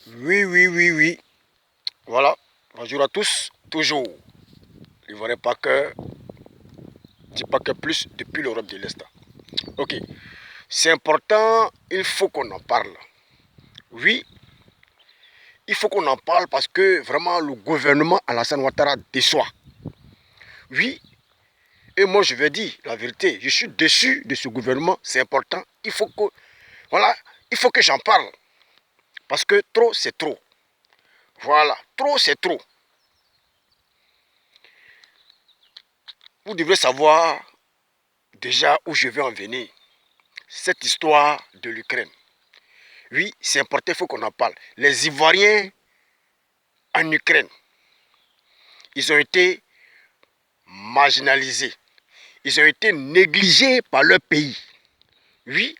Oui, oui, oui, oui. Voilà. Bonjour à tous. Toujours. L'Ivoirien Packer, petit Packer plus depuis l'Europe de l'Est. Ok. C'est important, il faut qu'on en parle. Oui, il faut qu'on en parle parce que vraiment le gouvernement Alassane Ouattara déçoit. Oui, et moi je vais dire la vérité, je suis déçu de ce gouvernement, c'est important. Il faut que, voilà, il faut que j'en parle. Parce que trop c'est trop. Voilà, trop c'est trop. Vous devrez savoir déjà où je vais en venir. Cette histoire de l'Ukraine. Oui, c'est important, il faut qu'on en parle. Les Ivoiriens en Ukraine, ils ont été marginalisés. Ils ont été négligés par leur pays. Oui,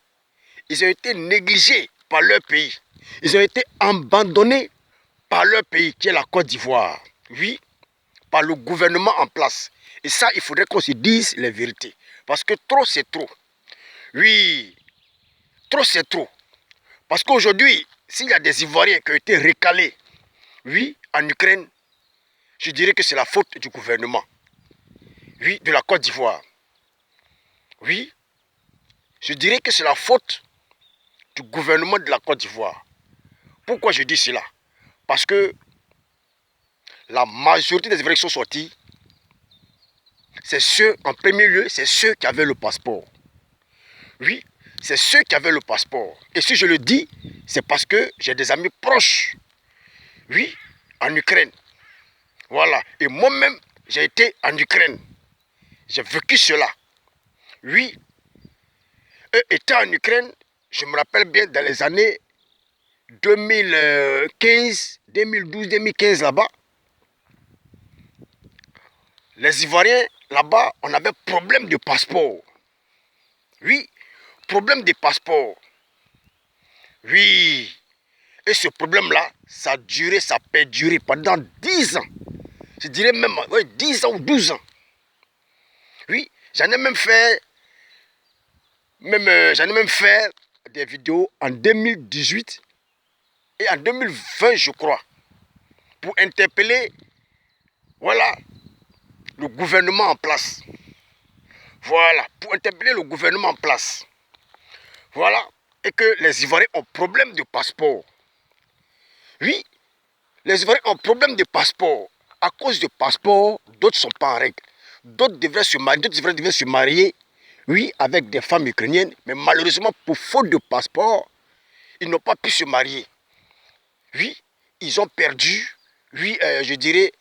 ils ont été négligés par leur pays. Ils ont été abandonnés par leur pays, qui est la Côte d'Ivoire. Oui, par le gouvernement en place. Et ça, il faudrait qu'on se dise les vérités. Parce que trop, c'est trop. Oui, trop, c'est trop. Parce qu'aujourd'hui, s'il y a des Ivoiriens qui ont été recalés, oui, en Ukraine, je dirais que c'est la faute du gouvernement. Oui, de la Côte d'Ivoire. Oui, je dirais que c'est la faute du gouvernement de la Côte d'Ivoire. Pourquoi je dis cela? Parce que la majorité des Ivoiriens qui sont sortis, c'est ceux, en premier lieu, c'est ceux qui avaient le passeport. Oui, c'est ceux qui avaient le passeport. Et si je le dis, c'est parce que j'ai des amis proches, oui, en Ukraine. Voilà. Et moi-même, j'ai été en Ukraine. J'ai vécu cela. Oui, eux étaient en Ukraine, je me rappelle bien, dans les années 2015, 2012, 2015 là-bas. Les Ivoiriens, là-bas, on avait problème de passeport. Oui, problème de passeport. Oui. Et ce problème-là, ça a duré, ça a perduré pendant 10 ans. Je dirais même, oui, 10 ans ou 12 ans. Oui, j'en ai même fait des vidéos en 2018 et en 2020, je crois, pour interpeller, voilà, le gouvernement en place. Voilà, pour interpeller le gouvernement en place. Voilà, et que les Ivoiriens ont problème de passeport. Oui, les Ivoiriens ont problème de passeport. À cause de passeport, d'autres ne sont pas en règle. D'autres devraient se marier, d'autres Ivoiriens devraient se marier, oui, avec des femmes ukrainiennes, mais malheureusement, pour faute de passeport, ils n'ont pas pu se marier. Oui, ils ont perdu, oui, je dirais,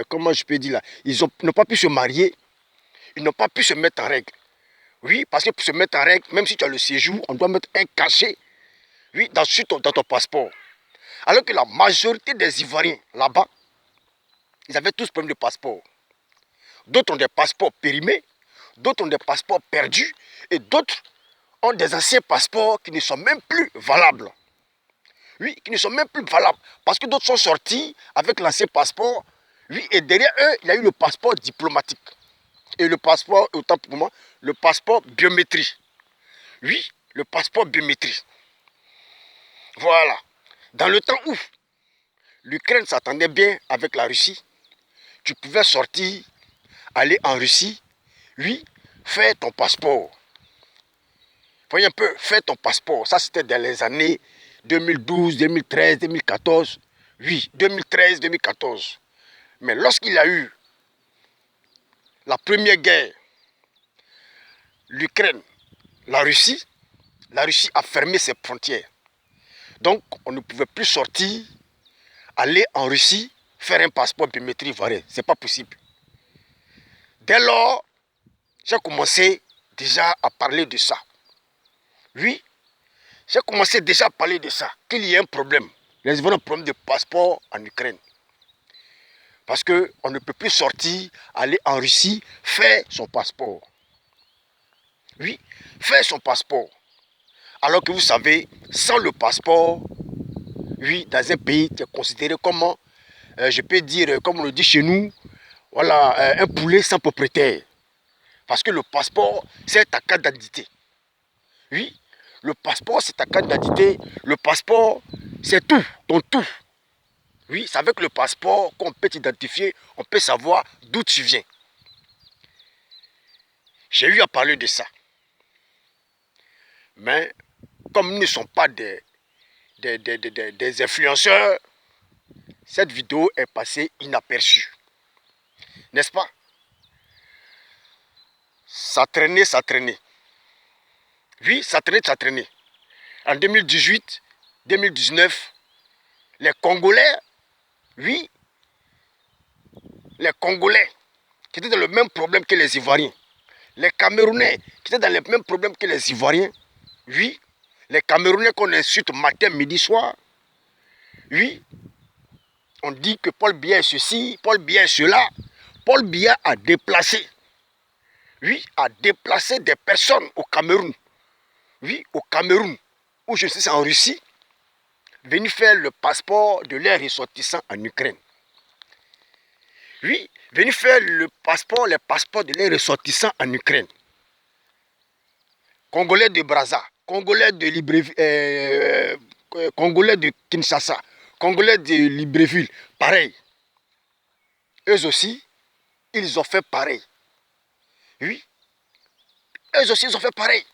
comment je peux dire là, ils n'ont pas pu se marier, ils n'ont pas pu se mettre en règle. Oui, parce que pour se mettre en règle, même si tu as le séjour, on doit mettre un cachet, oui, dans ton passeport. Alors que la majorité des Ivoiriens là-bas, ils avaient tous problème de passeport. D'autres ont des passeports périmés, d'autres ont des passeports perdus, et d'autres ont des anciens passeports qui ne sont même plus valables. Oui, qui ne sont même plus valables. Parce que d'autres sont sortis avec l'ancien passeport. Oui, et derrière eux, il y a eu le passeport diplomatique. Et le passeport, autant pour moi, le passeport biométrie. Oui, le passeport biométrie. Voilà. Dans le temps où l'Ukraine s'attendait bien avec la Russie, tu pouvais sortir, aller en Russie, oui, faire ton passeport. Voyez un peu, faire ton passeport. Ça, c'était dans les années 2012, 2013, 2014. Oui, 2013, 2014. Mais lorsqu'il y a eu la première guerre, l'Ukraine, la Russie a fermé ses frontières. Donc, on ne pouvait plus sortir, aller en Russie, faire un passeport biométrique ivoirien. Ce n'est pas possible. Dès lors, j'ai commencé déjà à parler de ça. Oui, j'ai commencé déjà à parler de ça, qu'il y a un problème. Les Ivoiriens ont un problème de passeport en Ukraine. Parce qu'on ne peut plus sortir, aller en Russie, faire son passeport. Oui, faire son passeport. Alors que vous savez, sans le passeport, oui, dans un pays, tu es considéré comme, je peux dire, comme on le dit chez nous, voilà, un poulet sans propriétaire. Parce que le passeport, c'est ta carte d'identité. Oui, Le passeport, c'est ta carte d'identité. Le passeport, c'est tout, ton tout. Oui, c'est avec le passeport qu'on peut t'identifier, on peut savoir d'où tu viens. J'ai eu à parler de ça. Mais comme nous ne sommes pas des influenceurs, cette vidéo est passée inaperçue. N'est-ce pas? Ça traînait, ça traînait. Oui, ça traînait, ça traînait. En 2018, 2019, les Congolais, oui, les Congolais qui étaient dans le même problème que les Ivoiriens, les Camerounais qui étaient dans le même problème que les Ivoiriens, oui, les Camerounais qu'on insulte matin, midi, soir, oui, on dit que Paul Biya est ceci, Paul Biya est cela. Paul Biya a déplacé, oui, a déplacé des personnes au Cameroun, oui, au Cameroun, ou je sais, c'est en Russie, venus faire le passeport de leurs ressortissants en Ukraine. Oui, venus faire les passeports de leurs ressortissants en Ukraine. Congolais de Brazza, Congolais de Congolais de Kinshasa, Congolais de Libreville, pareil. Eux aussi, ils ont fait pareil. Oui, eux aussi, ils ont fait pareil.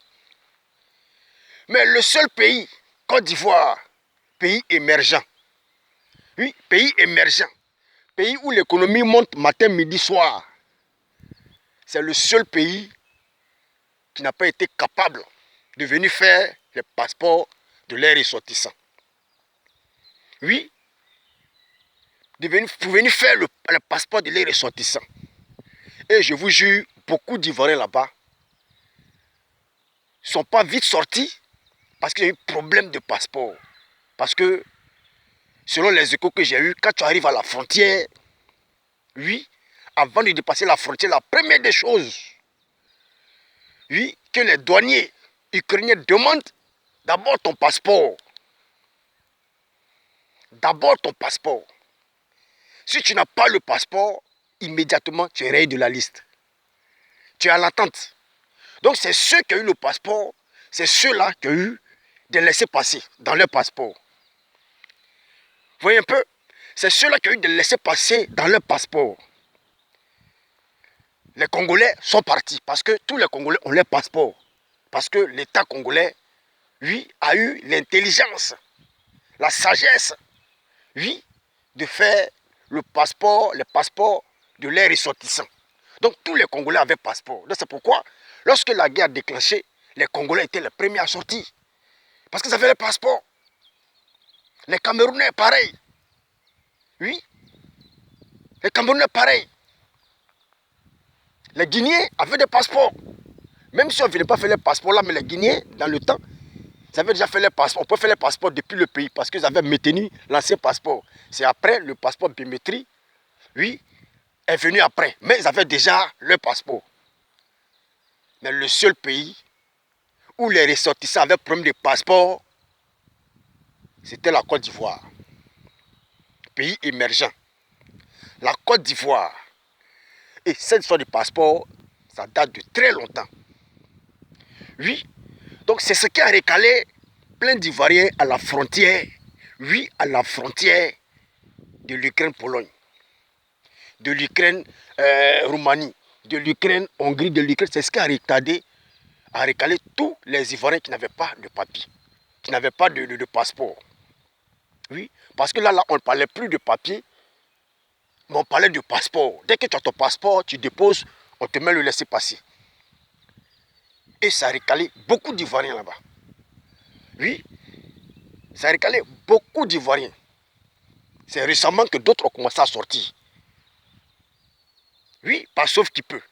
Mais le seul pays, Côte d'Ivoire, pays émergent, oui, pays émergent, pays où l'économie monte matin, midi, soir, c'est le seul pays qui n'a pas été capable de venir faire les passeports de leurs ressortissants. Oui, pour venir faire le passeport de leurs ressortissants. Et je vous jure, beaucoup d'Ivoiriens là-bas ne sont pas vite sortis parce qu'il y a eu problème de passeport. Parce que, selon les échos que j'ai eus, quand tu arrives à la frontière, oui, avant de dépasser la frontière, la première des choses, oui, que les douaniers ukrainiens demandent, d'abord ton passeport. D'abord ton passeport. Si tu n'as pas le passeport, immédiatement tu es rayé de la liste. Tu es à l'attente. Donc c'est ceux qui ont eu le passeport, c'est ceux-là qui ont eu des laissez-passer dans leur passeport. Vous voyez un peu? C'est ceux-là qui ont eu des laissez-passer dans leur passeport. Les Congolais sont partis parce que tous les Congolais ont leur passeport. Parce que l'État congolais, lui, a eu l'intelligence, la sagesse, oui, de faire les passeports de leurs ressortissants. Donc tous les Congolais avaient passeport. Donc c'est pourquoi, lorsque la guerre a déclenché, les Congolais étaient les premiers à sortir. Parce qu'ils avaient le passeport. Les Camerounais, pareil. Oui. Les Camerounais, pareil. Les Guinéens avaient des passeports. Même si on ne venait pas faire les passeports là, mais les Guinéens, dans le temps, ils avaient déjà fait les passeports. On peut faire les passeports depuis le pays parce qu'ils avaient maintenu l'ancien passeport. C'est après le passeport biométrique, oui, est venu après. Mais ils avaient déjà leur passeport. Mais le seul pays où les ressortissants avaient problème de passeport, c'était la Côte d'Ivoire. Pays émergent. La Côte d'Ivoire. Et cette histoire de passeport, ça date de très longtemps. Oui, donc c'est ce qui a recalé plein d'Ivoiriens à la frontière, oui, à la frontière de l'Ukraine-Pologne, de l'Ukraine-Roumanie, de l'Ukraine-Hongrie, de l'Ukraine. C'est ce qui a recalé tous les Ivoiriens qui n'avaient pas de papier, qui n'avaient pas de passeport. Oui, parce que là, on ne parlait plus de papier, mais on parlait de passeport. Dès que tu as ton passeport, tu déposes, on te met le laisser-passer. Et ça a recalé beaucoup d'Ivoiriens là-bas. Oui, ça a recalé beaucoup d'Ivoiriens. C'est récemment que d'autres ont commencé à sortir. Oui, pas sauf qui peut.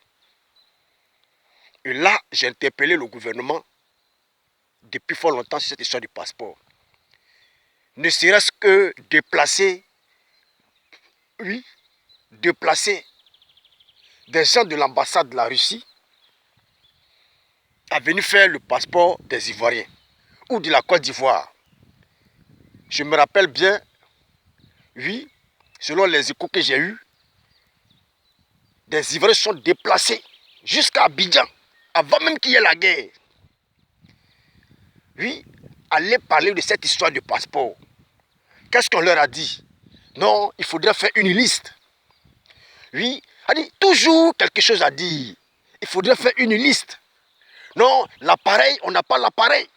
Et là, j'ai interpellé le gouvernement depuis fort longtemps sur cette histoire du passeport. Ne serait-ce que déplacer, oui, déplacer des gens de l'ambassade de la Russie à venir faire le passeport des Ivoiriens ou de la Côte d'Ivoire. Je me rappelle bien, oui, selon les échos que j'ai eus, des Ivoiriens sont déplacés jusqu'à Abidjan, avant même qu'il y ait la guerre. oui, aller parler de cette histoire de passeport. Qu'est-ce qu'on leur a dit? Non, il faudrait faire une liste. Oui, a dit toujours quelque chose à dire. Il faudrait faire une liste. Non, l'appareil, on n'a pas l'appareil.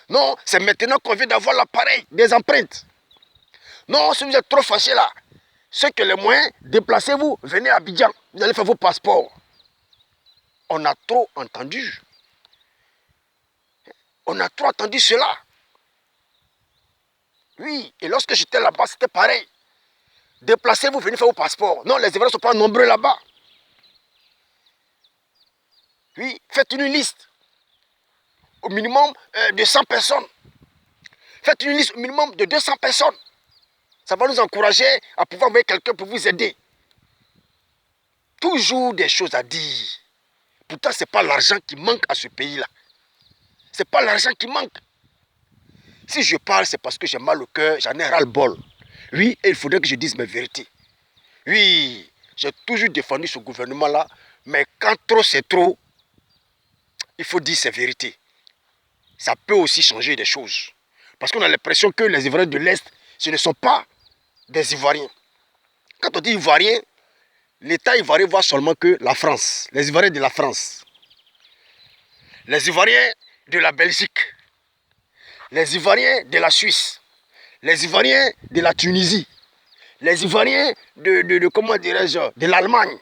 Non, c'est maintenant qu'on vient d'avoir l'appareil, des empreintes. Non, si vous êtes trop fâché là, ceux qui ont les moyens, déplacez-vous, venez à Abidjan, vous allez faire vos passeports. On a trop entendu. On a trop entendu cela. Oui, et lorsque j'étais là-bas, c'était pareil. Déplacez-vous, venez faire vos passeports. Non, les Ivoiriens ne sont pas nombreux là-bas. Oui, faites une liste. Au minimum de 100 personnes. Faites une liste au minimum de 200 personnes. Ça va nous encourager à pouvoir envoyer quelqu'un pour vous aider. Toujours des choses à dire. Pourtant, ce n'est pas l'argent qui manque à ce pays-là. Ce n'est pas l'argent qui manque. Si je parle, c'est parce que j'ai mal au cœur, j'en ai ras-le-bol. Oui, et il faudrait que je dise mes vérités. Oui, j'ai toujours défendu ce gouvernement-là, mais quand trop c'est trop, il faut dire ses vérités. Ça peut aussi changer des choses. Parce qu'on a l'impression que les Ivoiriens de l'Est, ce ne sont pas des Ivoiriens. Quand on dit Ivoirien, l'État ivoirien voit seulement que la France, les Ivoiriens de la France, les Ivoiriens de la Belgique, les Ivoiriens de la Suisse, les Ivoiriens de la Tunisie, les Ivoiriens comment dirais-je, de l'Allemagne.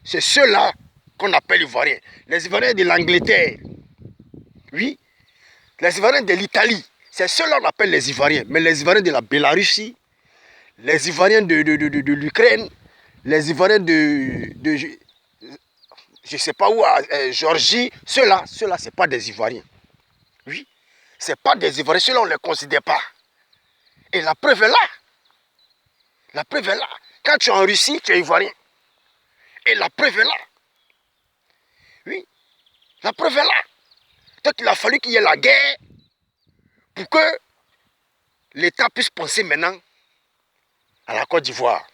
C'est ceux-là qu'on appelle Ivoiriens. Les Ivoiriens de l'Angleterre, oui, les Ivoiriens de l'Italie, c'est ceux-là qu'on appelle les Ivoiriens. Mais les Ivoiriens de la Bélarussie, les Ivoiriens de l'Ukraine, les Ivoiriens je ne sais pas où, Géorgie, ceux-là, ce n'est pas des Ivoiriens. Oui, ce n'est pas des Ivoiriens, ceux-là on ne les considère pas. Et la preuve est là. La preuve est là. Quand tu es en Russie, tu es Ivoirien. Et la preuve est là. Oui, la preuve est là. Donc il a fallu qu'il y ait la guerre pour que l'État puisse penser maintenant à la Côte d'Ivoire,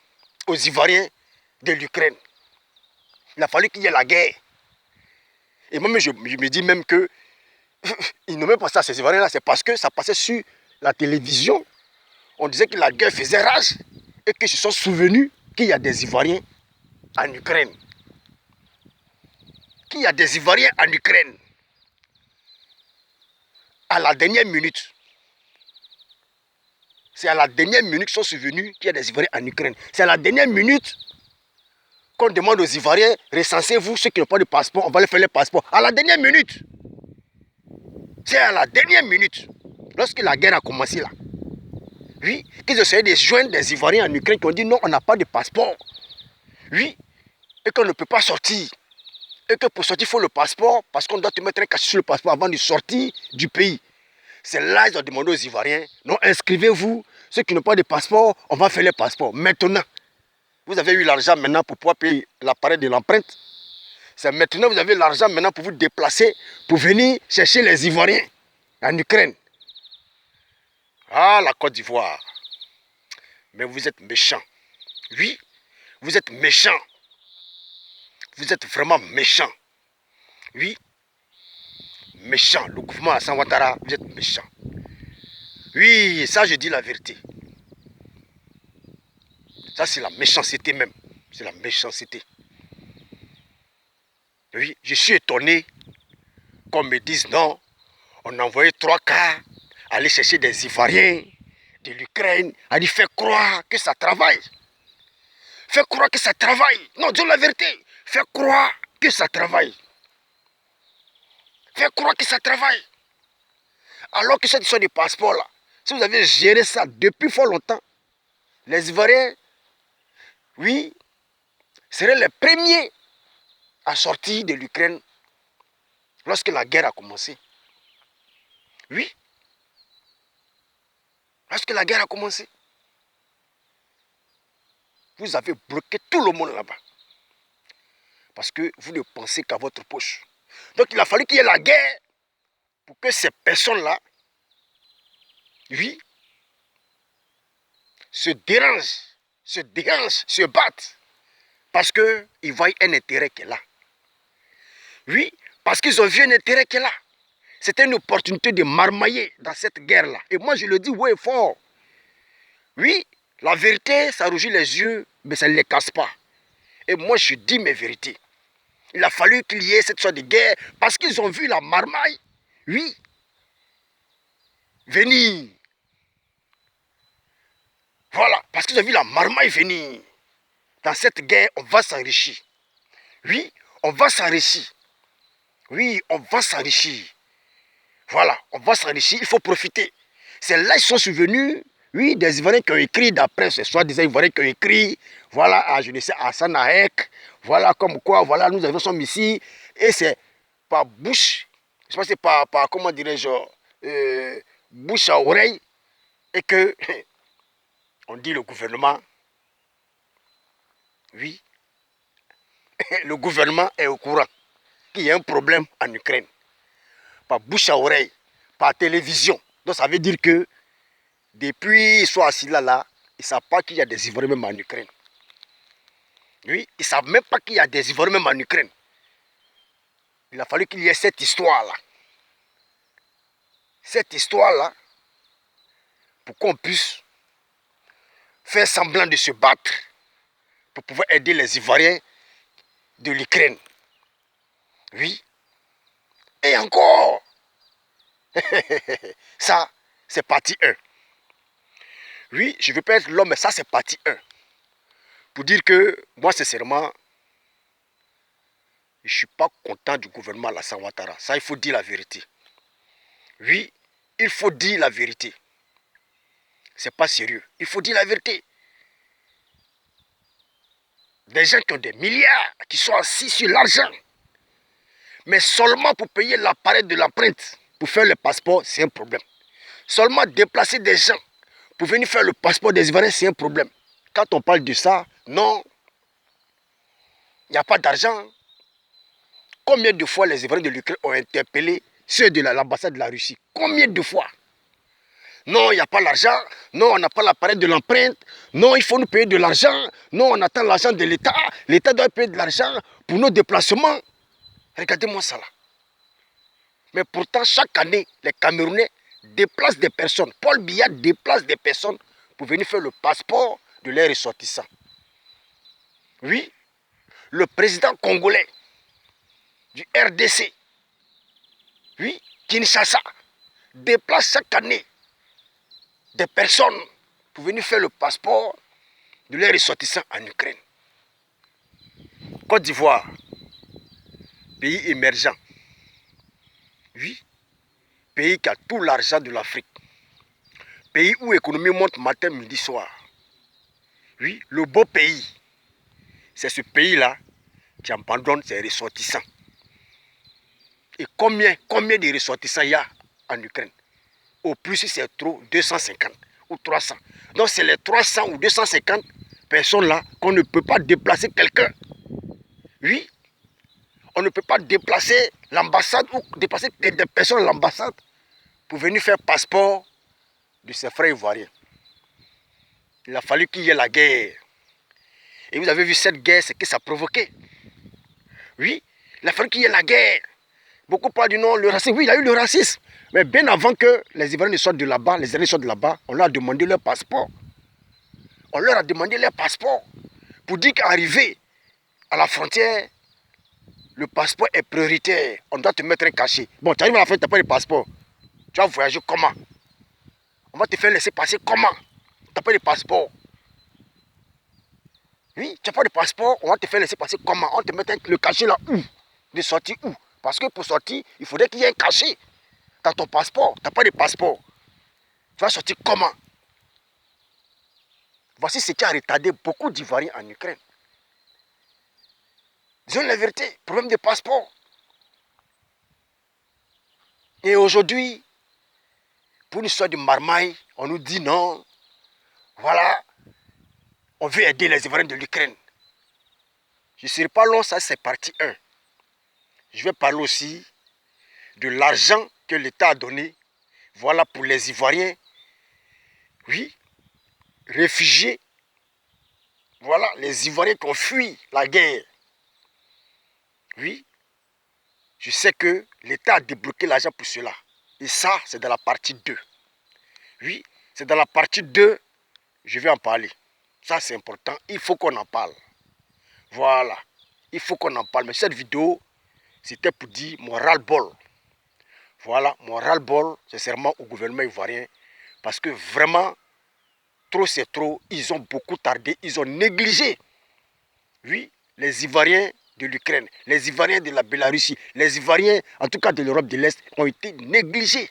aux Ivoiriens de l'Ukraine. Il a fallu qu'il y ait la guerre. Et moi, je me dis même que ils n'ont même pas ça, ces Ivoiriens-là, c'est parce que ça passait sur la télévision. On disait que la guerre faisait rage et qu'ils se sont souvenus qu'il y a des Ivoiriens en Ukraine. Qu'il y a des Ivoiriens en Ukraine. À la dernière minute. C'est à la dernière minute qu'ils sont souvenus qu'il y a des Ivoiriens en Ukraine. C'est à la dernière minute qu'on demande aux Ivoiriens, recensez-vous ceux qui n'ont pas de passeport, on va leur faire les passeports. À la dernière minute. C'est à la dernière minute. Lorsque la guerre a commencé là. Oui, qu'ils essayaient de joindre des Ivoiriens en Ukraine qui ont dit non, on n'a pas de passeport. Oui, et qu'on ne peut pas sortir. Et que pour sortir, il faut le passeport parce qu'on doit te mettre un cachet sur le passeport avant de sortir du pays. C'est là qu'ils ont demandé aux Ivoiriens, non, inscrivez-vous, ceux qui n'ont pas de passeport, on va faire les passeports. Maintenant, vous avez eu l'argent maintenant pour pouvoir payer l'appareil de l'empreinte. C'est maintenant que vous avez l'argent maintenant pour vous déplacer, pour venir chercher les Ivoiriens en Ukraine. Ah, la Côte d'Ivoire. Mais vous êtes méchants. Oui, vous êtes méchants. Vous êtes vraiment méchants. Oui, méchants. Le gouvernement Alassane Ouattara, vous êtes méchants. Oui, ça je dis la vérité. Ça c'est la méchanceté même. C'est la méchanceté. Oui, je suis étonné qu'on me dise non, on a envoyé 3 cas aller chercher des Ivoiriens de l'Ukraine, a dit fait croire que ça travaille. Fait croire que ça travaille. Non, dis la vérité. Fait croire que ça travaille. Fait croire que ça travaille. Alors que cette histoire de passeport là, si vous avez géré ça depuis fort longtemps, les Ivoiriens, oui, seraient les premiers à sortir de l'Ukraine lorsque la guerre a commencé. Oui. Lorsque la guerre a commencé. Vous avez bloqué tout le monde là-bas. Parce que vous ne pensez qu'à votre poche. Donc il a fallu qu'il y ait la guerre pour que ces personnes-là, oui, se dérangent, se battent. Parce qu'ils voient un intérêt qui est là. Oui, parce qu'ils ont vu un intérêt qui est là. C'était une opportunité de marmailler dans cette guerre-là. Et moi, je le dis haut et fort. Oui, la vérité, ça rougit les yeux, mais ça ne les casse pas. Et moi, je dis mes vérités. Il a fallu qu'il y ait cette sorte de guerre parce qu'ils ont vu la marmaille, oui, venir. Voilà, parce qu'ils ont vu la marmaille venir. Dans cette guerre, on va s'enrichir. Oui, on va s'enrichir. Oui, on va s'enrichir. Voilà, on va s'enrichir, il faut profiter. C'est là qu'ils sont survenus, oui, des Ivoiriens qui ont écrit, d'après ce soit des Ivoiriens qui ont écrit, voilà, à, je ne sais, à Sanaek, voilà, comme quoi, voilà, nous avons sommes ici, et c'est par bouche, je sais pas si c'est par comment dirais-je, bouche à oreille, et que, on dit le gouvernement, oui, le gouvernement est au courant qu'il y a un problème en Ukraine, par bouche à oreille, par télévision. Donc ça veut dire que depuis ils sont assis là, ils ne savent pas qu'il y a des Ivoiriens même en Ukraine. Oui, ils ne savent même pas qu'il y a des Ivoiriens même en Ukraine. Il a fallu qu'il y ait cette histoire-là. Cette histoire-là, pour qu'on puisse faire semblant de se battre pour pouvoir aider les Ivoiriens de l'Ukraine. Oui. Et encore, ça, c'est partie 1. Oui, je ne veux pas être l'homme, mais ça, c'est partie 1. Pour dire que, moi, sincèrement, je ne suis pas content du gouvernement Alassane Ouattara. Ça, il faut dire la vérité. Oui, il faut dire la vérité. C'est pas sérieux. Il faut dire la vérité. Des gens qui ont des milliards, qui sont assis sur l'argent, mais seulement pour payer l'appareil de l'empreinte, pour faire le passeport, c'est un problème. Seulement déplacer des gens pour venir faire le passeport des Ivoiriens, c'est un problème. Quand on parle de ça, non, il n'y a pas d'argent. Combien de fois les Ivoiriens de l'Ukraine ont interpellé ceux de l'ambassade de la Russie? Combien de fois? Non, il n'y a pas l'argent. Non, on n'a pas l'appareil de l'empreinte. Non, il faut nous payer de l'argent. Non, on attend l'argent de l'État. L'État doit payer de l'argent pour nos déplacements. Regardez-moi ça là. Mais pourtant, chaque année, les Camerounais déplacent des personnes. Paul Biya déplace des personnes pour venir faire le passeport de leurs ressortissants. Oui, le président congolais du RDC, oui, Kinshasa, déplace chaque année des personnes pour venir faire le passeport de leurs ressortissants en Ukraine. Côte d'Ivoire, pays émergent. Oui, pays qui a tout l'argent de l'Afrique. Pays où l'économie monte matin, midi, soir. Oui, le beau pays. C'est ce pays-là qui abandonne ses ressortissants. Et combien de ressortissants il y a en Ukraine? Au plus, si c'est trop, 250 ou 300. Donc, c'est les 300 ou 250 personnes-là qu'on ne peut pas déplacer quelqu'un. Oui, on ne peut pas déplacer l'ambassade ou déplacer des personnes à l'ambassade pour venir faire passeport de ses frères ivoiriens. Il a fallu qu'il y ait la guerre. Et vous avez vu cette guerre, ce que ça a provoqué. Oui, il a fallu qu'il y ait la guerre. Beaucoup parlent du nom, le racisme. Oui, il y a eu le racisme. Mais bien avant que les Ivoiriens ne sortent de là-bas, les Ivoiriens sortent de là-bas, on leur a demandé leur passeport. On leur a demandé leur passeport. Pour dire qu'arrivé à la frontière, le passeport est prioritaire. On doit te mettre un cachet. Bon, tu arrives à la frontière, tu n'as pas de passeport. Tu vas voyager comment? On va te faire laisser passer comment? Tu n'as pas de passeport. Oui, tu n'as pas de passeport, on va te faire laisser passer comment? On te met le cachet là où? De sortir où? Parce que pour sortir, il faudrait qu'il y ait un cachet dans ton passeport. Tu n'as pas de passeport. Tu vas sortir comment? Voici ce qui a retardé beaucoup d'Ivoiriens en Ukraine. Disons la vérité, problème de passeport. Et aujourd'hui, pour une histoire de marmaille, on nous dit non, voilà, on veut aider les Ivoiriens de l'Ukraine. Je ne serai pas long, ça c'est partie 1. Je vais parler aussi de l'argent que l'État a donné, voilà, pour les Ivoiriens, oui, réfugiés, voilà, les Ivoiriens qui ont fui la guerre. Oui, Je sais que l'État a débloqué l'argent pour cela. Et ça, c'est dans la partie 2. Oui, c'est dans la partie 2, je vais en parler. Ça, c'est important. Il faut qu'on en parle. Voilà. Il faut qu'on en parle. Mais cette vidéo, c'était pour dire mon ras-le-bol. Voilà, mon ras-le-bol, sincèrement, au gouvernement ivoirien. Parce que vraiment, trop c'est trop. Ils ont beaucoup tardé. Ils ont négligé. Oui, les Ivoiriens de l'Ukraine, les Ivoiriens de la Bélarussie, les Ivoiriens, en tout cas de l'Europe de l'Est, ont été négligés.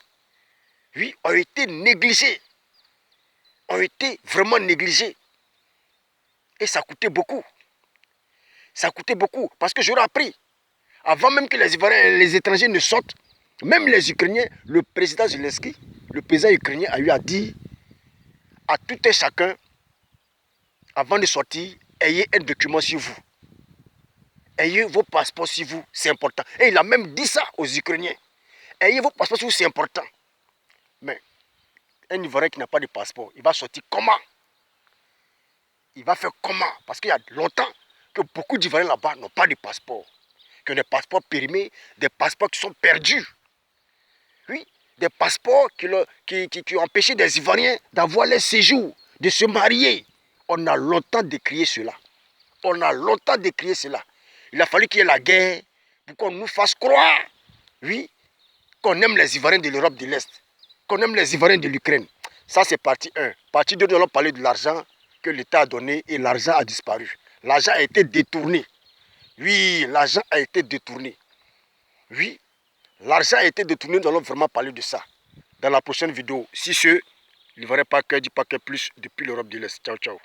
Oui, ont été négligés. Ont été vraiment négligés. Et ça coûtait beaucoup. Ça coûtait beaucoup. Parce que j'aurais appris. Avant même que les Ivoiriens, les étrangers ne sortent, même les Ukrainiens, le président Zelensky, le président ukrainien a eu à dire à tout et chacun, avant de sortir, ayez un document sur vous. Ayez vos passeports sur vous, c'est important. Et il a même dit ça aux Ukrainiens. Ayez vos passeports sur vous, c'est important. Mais un Ivoirien qui n'a pas de passeport, il va sortir comment? Il va faire comment? Parce qu'il y a longtemps que beaucoup d'Ivoiriens là-bas n'ont pas de passeport. Qui ont des passeports périmés, des passeports qui sont perdus. Oui, des passeports qui ont empêché des Ivoiriens d'avoir leur séjour, de se marier. On a longtemps décrié cela. On a longtemps décrié cela. Il a fallu qu'il y ait la guerre pour qu'on nous fasse croire, oui, qu'on aime les Ivoiriens de l'Europe de l'Est, qu'on aime les Ivoiriens de l'Ukraine. Ça, c'est partie 1. Partie 2, nous allons parler de l'argent que l'État a donné et l'argent a disparu. L'argent a été détourné. Oui, l'argent a été détourné. Oui, l'argent a été détourné. Nous allons vraiment parler de ça dans la prochaine vidéo. Si ce, l'Ivoirien Paquet dit Paquet plus depuis l'Europe de l'Est. Ciao, ciao.